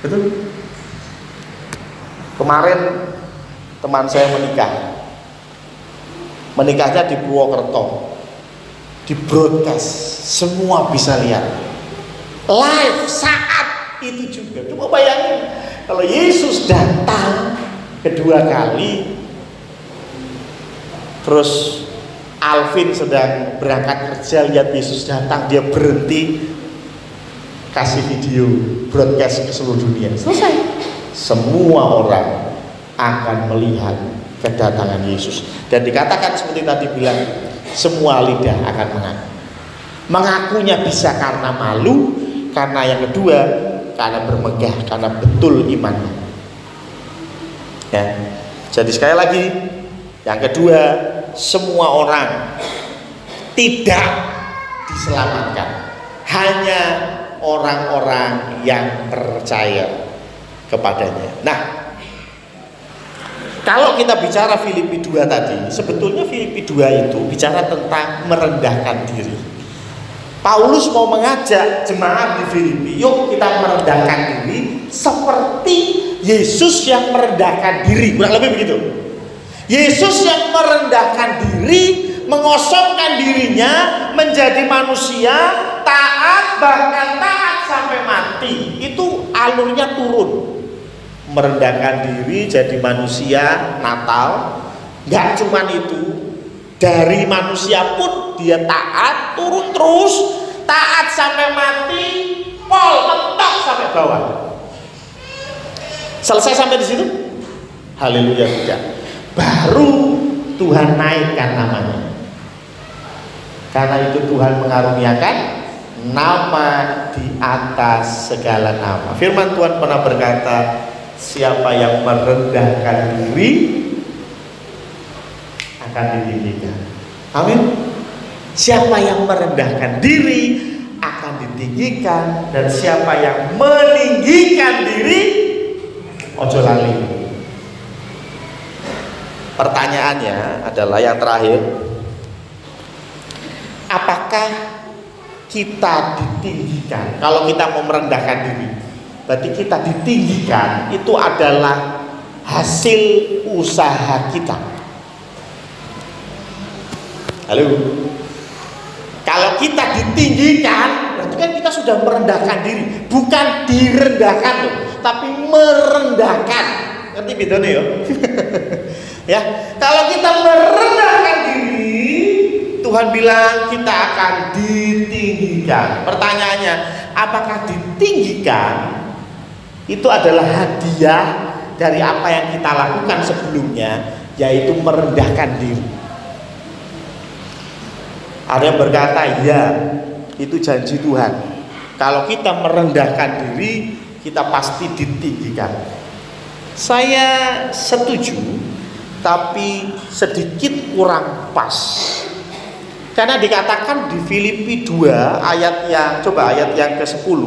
Betul. Kemarin teman saya menikahnya di Purwokerto, di broadcast, semua bisa lihat live saat itu juga. Coba bayangin kalau Yesus datang kedua kali, terus Alvin sedang berangkat kerja, lihat Yesus datang, dia berhenti kasih video broadcast ke seluruh dunia, selesai. Semua orang akan melihat kedatangan Yesus. Dan dikatakan seperti tadi bilang, semua lidah akan mengaku. Mengakunya bisa karena malu, karena yang kedua karena bermegah, karena betul imannya. Ya. Jadi sekali lagi, yang kedua, semua orang tidak diselamatkan, hanya orang-orang yang percaya kepadanya. Nah, kalau kita bicara Filipi 2 tadi, sebetulnya Filipi 2 itu bicara tentang merendahkan diri. Paulus mau mengajak jemaat di Filipi, yuk kita merendahkan diri seperti Yesus yang merendahkan diri. Kurang lebih begitu. Yesus yang merendahkan diri, mengosongkan dirinya menjadi manusia, taat, bahkan taat sampai mati. Itu alurnya turun. Merendahkan diri jadi manusia Natal. Gak cuman itu, dari manusia pun dia taat, turun terus, taat sampai mati, pol mentok sampai bawah. Selesai sampai di situ? Haleluya, tidak. Baru Tuhan naikkan namanya. Karena itu Tuhan mengaruniakan nama di atas segala nama. Firman Tuhan pernah berkata, siapa yang merendahkan diri akan ditinggikan. Amin. Siapa yang merendahkan diri akan ditinggikan, dan siapa yang meninggikan diri ojo lali. Pertanyaannya adalah yang terakhir, apakah kita ditinggikan? Kalau kita mau merendahkan diri, berarti kita ditinggikan, itu adalah hasil usaha kita. Halo. Kalau kita ditinggikan, berarti kan kita sudah merendahkan diri, bukan direndahkan loh, tapi merendahkan. Ngerti bedanya ya? Ya, kalau kita merendahkan diri, Tuhan bilang kita akan ditinggikan. Pertanyaannya, apakah ditinggikan itu adalah hadiah dari apa yang kita lakukan sebelumnya, yaitu merendahkan diri? Ada yang berkata, ya, itu janji Tuhan. Kalau kita merendahkan diri, kita pasti ditinggikan. Saya setuju, tapi sedikit kurang pas. Karena dikatakan di Filipi 2 ayat yang ke-10.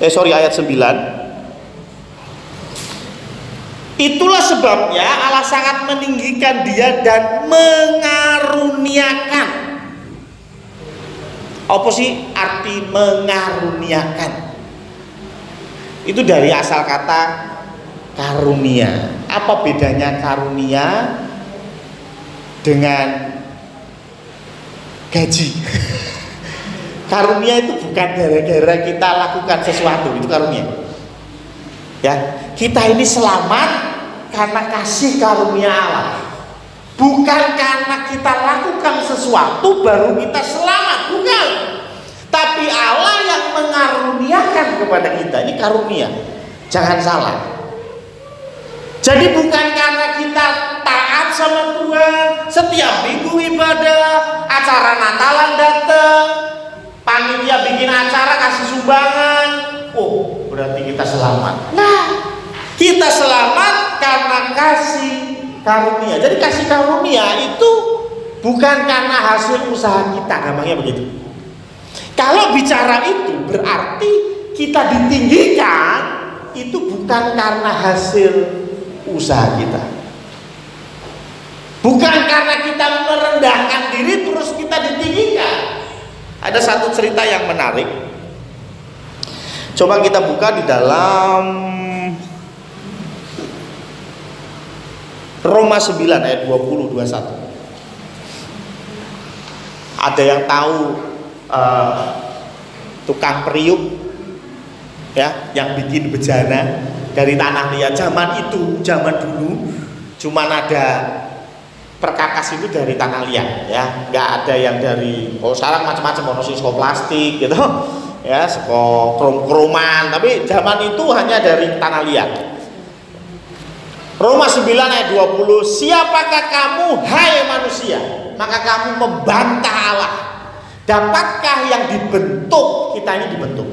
Ayat 9. Itulah sebabnya Allah sangat meninggikan dia dan mengaruniakan. Apa sih arti mengaruniakan? Itu dari asal kata karunia. Apa bedanya karunia dengan gaji? Karunia itu bukan gara-gara kita lakukan sesuatu, itu karunia. Ya, kita ini selamat karena kasih karunia Allah. Bukan karena kita lakukan sesuatu baru kita selamat, bukan. Tapi Allah yang mengaruniakan kepada kita, ini karunia. Jangan salah. Jadi bukan karena kita taat sama Tuhan, setiap minggu ibadah, acara Natalan datang, panitia bikin acara kasih sumbangan, oh berarti kita selamat. Nah, kita selamat karena kasih karunia. Jadi kasih karunia itu bukan karena hasil usaha kita, gampangnya begitu. Kalau bicara itu berarti kita ditinggikan itu bukan karena hasil usaha kita. Bukan karena kita merendahkan diri terus kita ditinggikan. Ada satu cerita yang menarik. Coba kita buka di dalam Roma 9 ayat 20-21. Ada yang tahu tukang periuk ya, yang bikin bejana dari tanah liat zaman itu, zaman dulu cuman ada perkakas itu dari tanah liat ya, nggak ada yang dari, sekarang macam-macam, monosiklo plastik gitu ya, seko krom-kroman, tapi zaman itu hanya dari tanah liat. Roma 9 ayat 20, siapakah kamu hai manusia, maka kamu membantah Allah. Dapatkah yang dibentuk, kita ini dibentuk,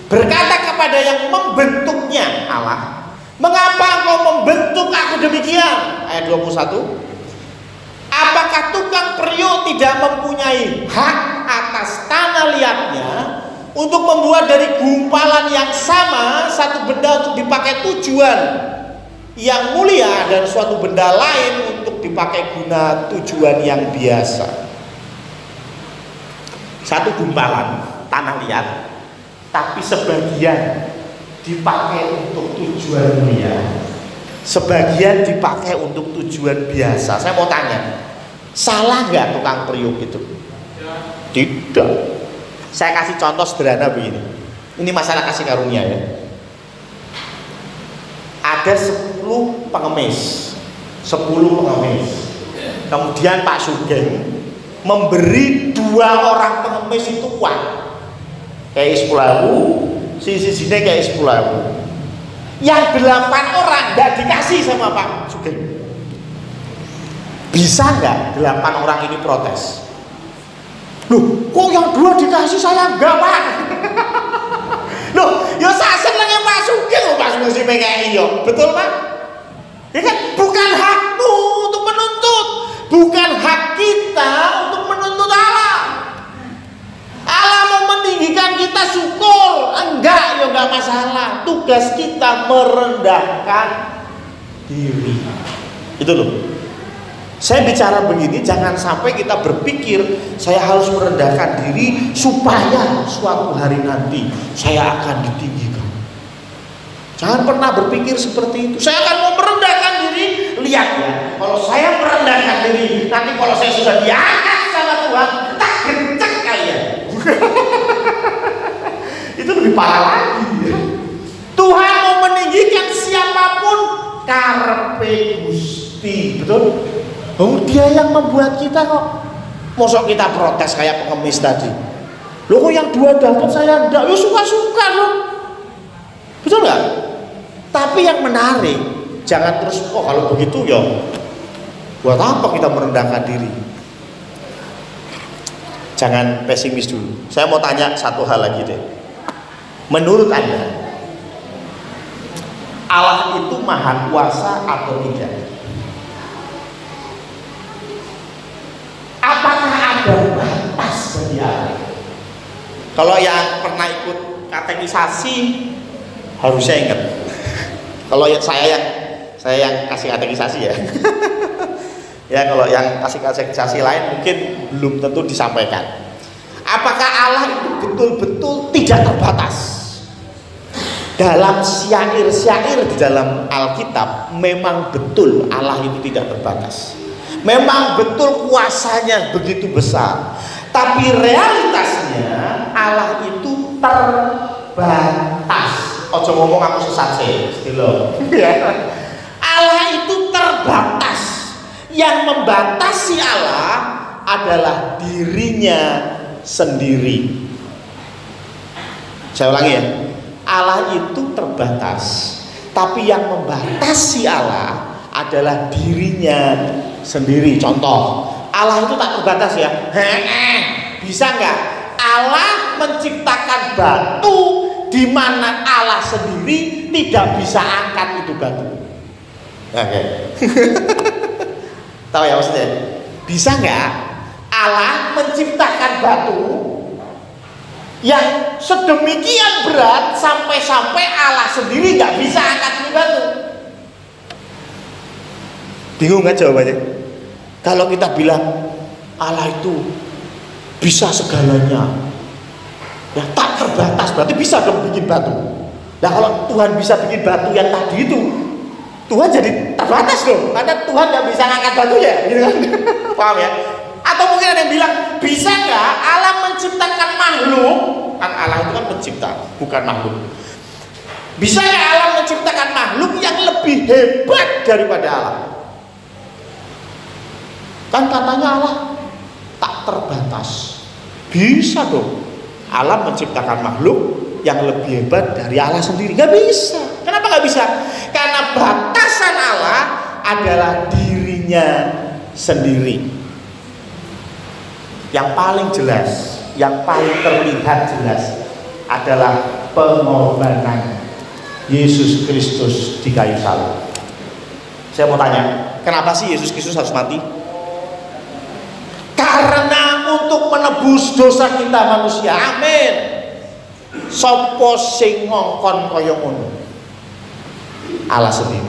berkata kepada yang membentuknya Allah, mengapa engkau membentuk aku demikian? Ayat 21, apakah tukang periuk tidak mempunyai hak atas tanah liatnya untuk membuat dari gumpalan yang sama satu benda untuk dipakai tujuan yang mulia dan suatu benda lain untuk dipakai guna tujuan yang biasa? Satu gumpalan tanah liat, tapi sebagian dipakai untuk tujuan mulia, sebagian dipakai untuk tujuan biasa. Saya mau tanya, salah nggak tukang periuk itu? Tidak. Saya kasih contoh sederhana begini. Ini masalah kasih karunia ya. Ada 10 pengemis. Kemudian Pak Sugeng memberi 2 orang pengemis itu uang. Kayak 10.000, sisi-sisinya kayak 10.000. Yang 8 orang nggak dikasih sama Pak Sugeng. Bisa nggak 8 orang ini protes? Loh, kok yang 2 dikasih saya enggak, Pak? Loh, ya saya senengnya Pak Sugeng loh, Pak Sugeng kayak iyo. Betul, Pak? Ya kan, bukan hakmu untuk menuntut, bukan hak kita untuk menuntut Allah. Allah mau meninggikan kita, syukur. Enggak, ya enggak masalah. Tugas kita merendahkan diri. Itu loh. Saya bicara begini, jangan sampai kita berpikir saya harus merendahkan diri supaya suatu hari nanti saya akan ditinggikan. Jangan pernah berpikir seperti itu. Saya akan mau merendahkan diri. Lihat ya, kalau saya merendahkan diri, nanti kalau saya sudah diangkat sama Tuhan, tak gencek kalian. Itu lebih parah lagi ya. Tuhan mau meninggikan siapapun karpe Gusti, betul? Oh, dia yang membuat kita kok. Mosok kita protes kayak pengemis tadi. Loh, kok yang 2 dapat saya enggak? Ya suka-suka loh. Betul nggak? Tapi yang menarik, jangan terus, oh kalau begitu ya buat apa kita merendahkan diri? Jangan pesimis dulu. Saya mau tanya satu hal lagi deh. Menurut Anda, Allah itu maha kuasa atau tidak? Apakah ada batas bagi Allah? Kalau yang pernah ikut katekisasi harusnya ingat. Kalau saya yang kasih katekisasi ya. Ya, kalau yang kasih katekisasi lain mungkin belum tentu disampaikan. Apakah Allah itu betul-betul tidak terbatas? Dalam syair-syair di dalam Alkitab memang betul Allah itu tidak terbatas. Memang betul kuasanya begitu besar. Tapi realitasnya Allah itu terbatas. Ojo ngomong aku sesat sih, Allah itu terbatas. Yang membatasi Allah adalah dirinya sendiri. Saya ulangi ya, Allah itu terbatas, tapi yang membatasi Allah adalah dirinya sendiri. Contoh, Allah itu tak terbatas ya. Bisa nggak Allah menciptakan batu di mana Allah sendiri tidak bisa angkat itu batu? Oke. Tahu ya maksudnya? Bisa nggak Allah menciptakan batu yang sedemikian berat sampai-sampai Allah sendiri nggak bisa angkat itu batu? Bingung nggak jawabannya? Kalau kita bilang Allah itu bisa segalanya, ya tak terbatas, berarti bisa dong bikin batu. Nah kalau Tuhan bisa bikin batu yang tadi itu, Tuhan jadi terbatas dong, karena Tuhan nggak bisa ngangkat batunya, gitu kan? Paham ya? Atau mungkin ada yang bilang, bisa nggak Allah menciptakan makhluk? Kan Allah itu kan pencipta, bukan makhluk. Bisa nggak Allah menciptakan makhluk yang lebih hebat daripada Allah? Kan katanya Allah tak terbatas. Bisa dong. Allah menciptakan makhluk yang lebih hebat dari Allah sendiri. Gak bisa. Kenapa gak bisa? Karena batasan Allah adalah dirinya sendiri. Yang paling jelas, yang paling terlihat jelas adalah pengorbanan Yesus Kristus di kayu salib. Saya mau tanya, kenapa sih Yesus Kristus harus mati? Karena untuk menebus dosa kita manusia. Amin. Sopo sing ngongkon kaya ngono? Allah sendiri.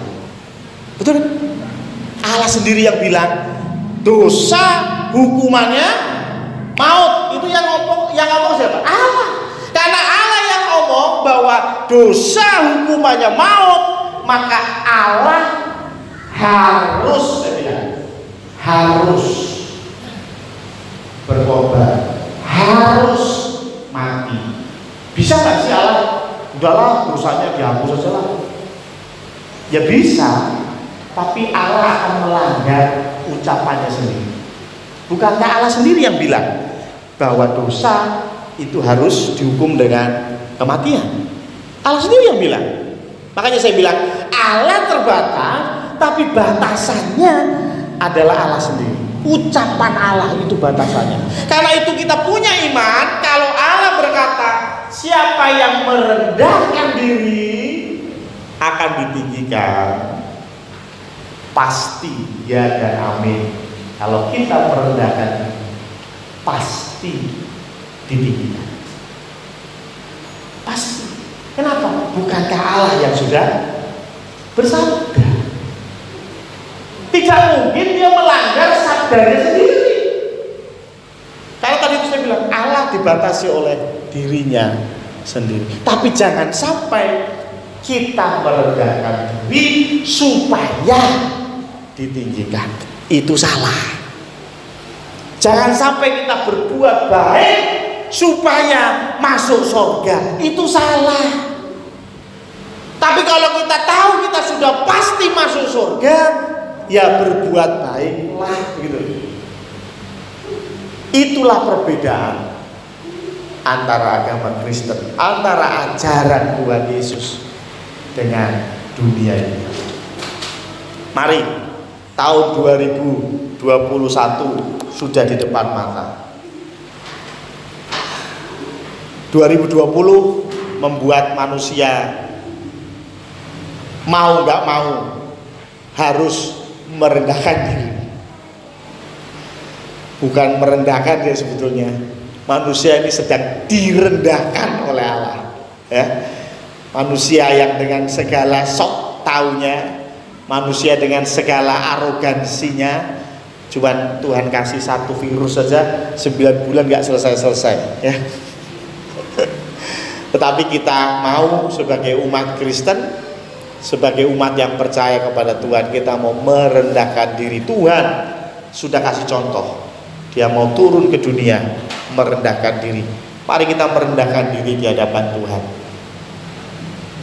Betul? Allah sendiri yang bilang dosa hukumannya maut. Itu yang ngomong siapa? Allah. Karena Allah yang ngomong bahwa dosa hukumannya maut, maka Allah harus berkorban, harus mati. Bisa nggak sih Allah? Udahlah, dosanya dihapus saja lah. Ya bisa, tapi Allah akan melanggar ucapannya sendiri. Bukankah Allah sendiri yang bilang bahwa dosa itu harus dihukum dengan kematian? Allah sendiri yang bilang. Makanya saya bilang Allah terbatas, tapi batasannya adalah Allah sendiri. Ucapan Allah itu batasannya. Karena itu kita punya iman. Kalau Allah berkata siapa yang merendahkan diri akan ditinggikan, pasti ya dan amin. Kalau kita merendahkan diri, pasti ditinggikan. Pasti. Kenapa? Bukankah Allah yang sudah bersabda? Tidak mungkin dia melanggar sabdanya sendiri. Karena tadi itu saya bilang Allah dibatasi oleh dirinya sendiri. Tapi jangan sampai kita merendahkan diri supaya ditinggikan. Itu salah. Jangan sampai kita berbuat baik supaya masuk surga. Itu salah. Tapi kalau kita tahu kita sudah pasti masuk surga, ya berbuat baiklah gitu. Itulah perbedaan antara agama Kristen, antara ajaran Tuhan Yesus dengan dunia ini. Mari, tahun 2021 sudah di depan mata. 2020 membuat manusia mau gak mau harus merendahkan diri. Bukan merendahkan dia sebetulnya. Manusia ini sedang direndahkan oleh Allah. Ya. Manusia yang dengan segala sok taunya, manusia dengan segala arogansinya, cuman Tuhan kasih satu virus saja 9 bulan gak selesai-selesai. Ya. Tetapi kita mau sebagai umat Kristen, sebagai umat yang percaya kepada Tuhan, kita mau merendahkan diri. Tuhan sudah kasih contoh. Dia mau turun ke dunia merendahkan diri. Mari kita merendahkan diri di hadapan Tuhan.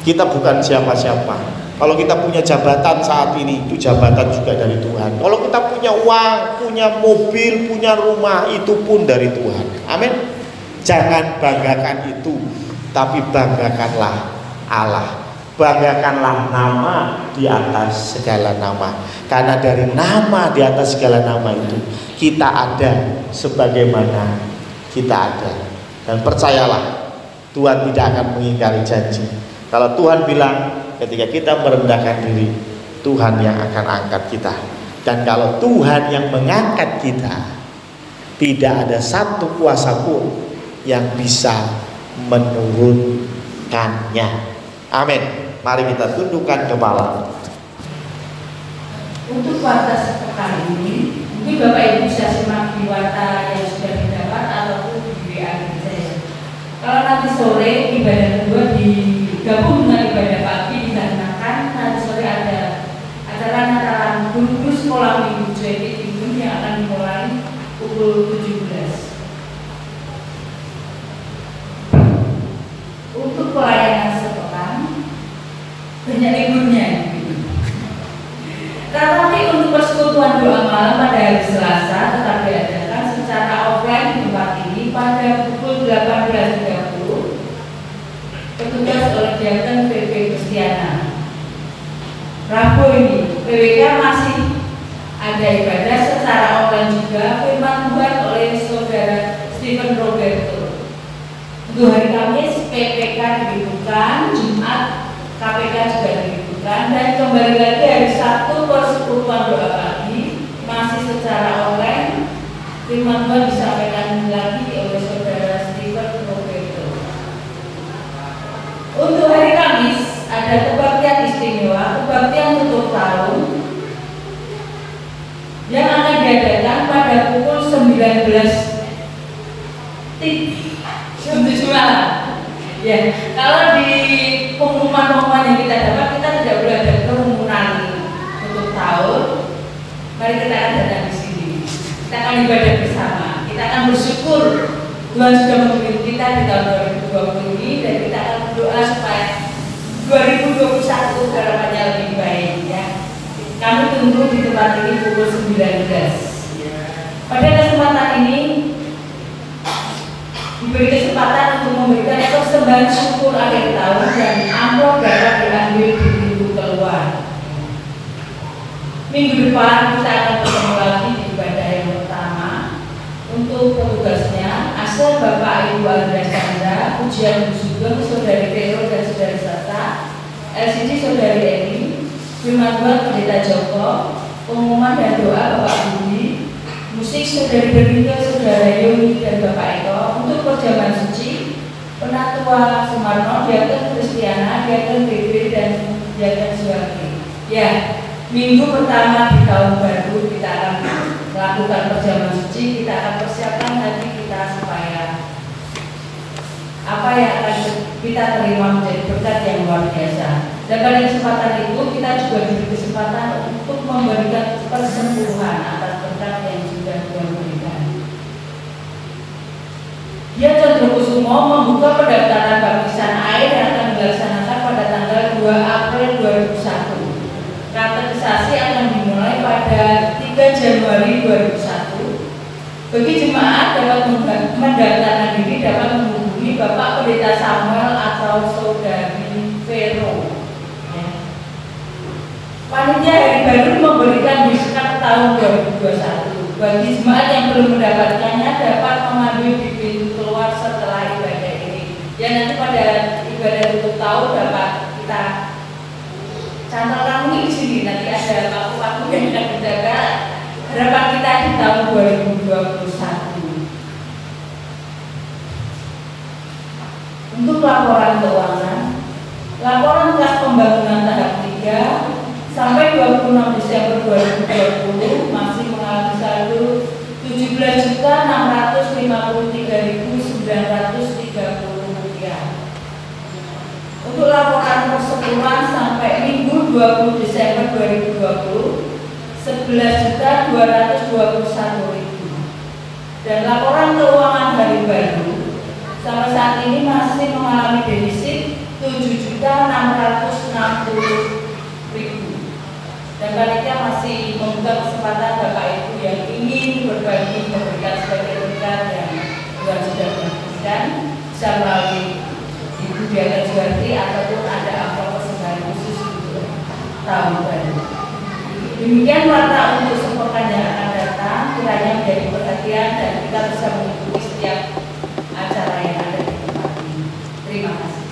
Kita bukan siapa-siapa. Kalau kita punya jabatan saat ini, itu jabatan juga dari Tuhan. Kalau kita punya uang, punya mobil, punya rumah, itu pun dari Tuhan. Amin. Jangan banggakan itu, tapi banggakanlah Allah. Banggakanlah nama di atas segala nama. Karena dari nama di atas segala nama itu kita ada sebagaimana kita ada. Dan percayalah, Tuhan tidak akan mengingkari janji. Kalau Tuhan bilang ketika kita merendahkan diri, Tuhan yang akan angkat kita. Dan kalau Tuhan yang mengangkat kita, tidak ada satu kuasa pun yang bisa menurunkannya. Amin. Mari kita tundukkan kepala. Untuk warta sepekan ini, mungkin Bapak Ibu bisa simak di warta yang sudah didapat ataupun di WA saya. Kalau nanti sore ibadah kedua digabung dengan ibadah pagi dilaksanakan, nanti sore ada acara Natalan guru sekolah minggu Jati Timbun yang akan dimulai pukul 17. Untuk pelayanan sepekan banyak liburnya. Tetapi untuk persekutuan doa malam pada hari Selasa tetap diadakan secara offline di tempat ini pada pukul 18.30 Rabu ini PWK masih ada ibadah secara online juga firman Tuhan oleh saudara Stephen Roberto. Untuk hari Kamis PPK diliburkan, Jumat KPK juga diliburkan, dan kembali lagi hari Sabtu persekutuan doa pagi masih secara online. Firman Tuhan disampaikan lagi oleh saudara Stephen Roberto. Untuk hari Kamis ada kebaktian istimewa, kebaktian tutup tahun yang akan diadakan pada pukul 19.00 malam. Ya, kalau di pengumuman-pengumuman yang kita dapat, kita tidak boleh ada kerumunan tutup tahun. Mari kita akan datang di sini. Kita akan ibadah bersama. Kita akan bersyukur Tuhan sudah memilih kita di tahun 2020 ini, dan kita akan berdoa supaya 2021 harapannya lebih baik. Ya, kami tunggu di tempat ini pukul 19. Pada kesempatan ini diberi kesempatan untuk memberikan persembahan syukur akhir tahun, dan amplop dapat diambil di pintu keluar. Minggu depan kita akan bertemu lagi di ibadah yang pertama. Untuk petugasnya, asal Bapak Ibu Andrea Sandra, Pujian Bu Sugeng, Saudari Vero dan Saudari Sata, LCD Saudari Eni, firman Tuhan Pendeta Joko, pengumuman dan doa Bapak Budi, musik Saudari Berlingga, Saudara Yoni dan Bapak Eko. Untuk perjamuan suci, Penatua Sumarno, Diakon Kristiana, Diakon BB dan Diakon Suwardi. Ya, minggu pertama di tahun baru kita akan melakukan perjamuan suci. Kita akan persiapkan hati kita supaya apa yang akan kita terima menjadi berkat yang luar biasa. Dan pada kesempatan itu kita juga diberi kesempatan untuk memberikan persembuhan atas berkat yang sudah Tuhan berikan. Dia Chandrokusumo membuka pendaftaran baptisan air yang akan dilaksanakan pada tanggal 2 April 2001. Kategorisasi akan dimulai pada 3 Januari 2001. Bagi jemaat dapat mendaftarkan diri dapat menghubungi Bapak Pendeta Samuel atau Saudari Vero. Ya. Panitia Hari Baru memberikan diskon tahun 2021. Bagi jemaat yang belum mendapatkannya dapat mengambil di pintu keluar setelah ibadah ini. Ya, nanti pada ibadah tutup tahun dapat kita cantelkan di sini. Nanti ada paku-paku yang akan menjaga harapan kita di tahun 2021. Untuk laporan keuangan, laporan kas pembangunan tahap 3 sampai 26 Desember 2020 masih mengalami saldo Rp17.653.930. Untuk laporan persepuluhan sampai Minggu 20 Desember 2020 11.221.000. Dan laporan keuangan hari baru sampai saat ini masih mengalami defisit 7.660.000. Dan panitia masih membuka kesempatan Bapak Ibu yang ingin berbagi memberikan sebagai berkat yang Tuhan sudah berikan, bisa melalui Ibu Diakon Suwardi ataupun ada amplop persembahan khusus untuk tahun baru. Demikian warta untuk sepekan yang akan datang, kiranya menjadi perhatian dan kita bisa mengikuti setiap acara yang ada di tempat ini. Terima kasih.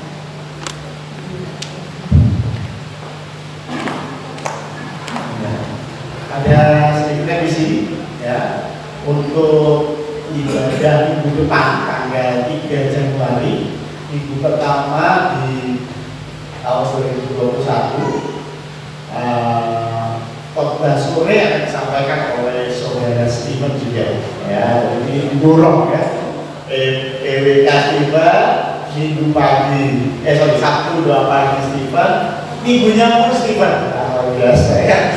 Ada sedikit revisi ya untuk ibadah minggu depan tanggal 3 Januari, minggu pertama di tahun 2021. Khotbah sore akan disampaikan oleh saudara Stephen juga ya, jadi didorong ya. PWK Stephen, minggu pagi, Sabtu doa pagi Stephen, minggunya pun Stephen. Biasa ya.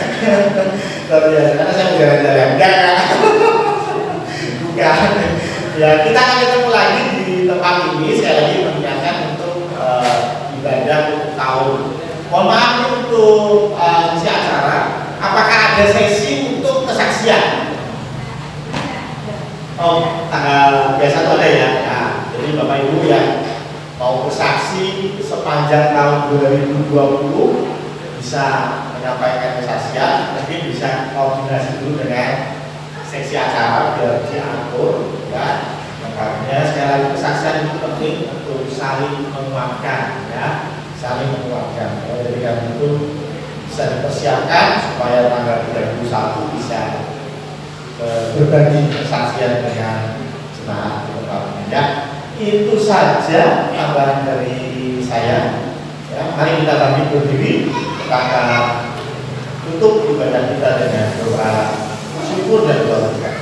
Karena saya mau jalan-jalan enggak. Bukan. Ya, kita akan ketemu lagi di tempat ini sekali lagi mengingatkan untuk ibadah tahun. Mohon maaf untuk isi acara. Apakah ada sesi untuk kesaksian? Oh, tanggal biasa itu ada ya. Nah, jadi Bapak Ibu yang mau bersaksi sepanjang tahun 2020 bisa menyampaikan kesaksian, mungkin bisa koordinasi dulu dengan seksi acara biar diatur ya. Makanya sekali lagi kesaksian itu penting untuk saling menguatkan ya, saling menguatkan. Jadi kami itu bisa dipersiapkan supaya tanggal 31 bisa berbagi kesaksian dengan jemaat ya. Itu saja tambahan dari saya ya. Mari kita bangkit berdiri, kita tutup ibadah kita dengan doa syukur dan doa berkat.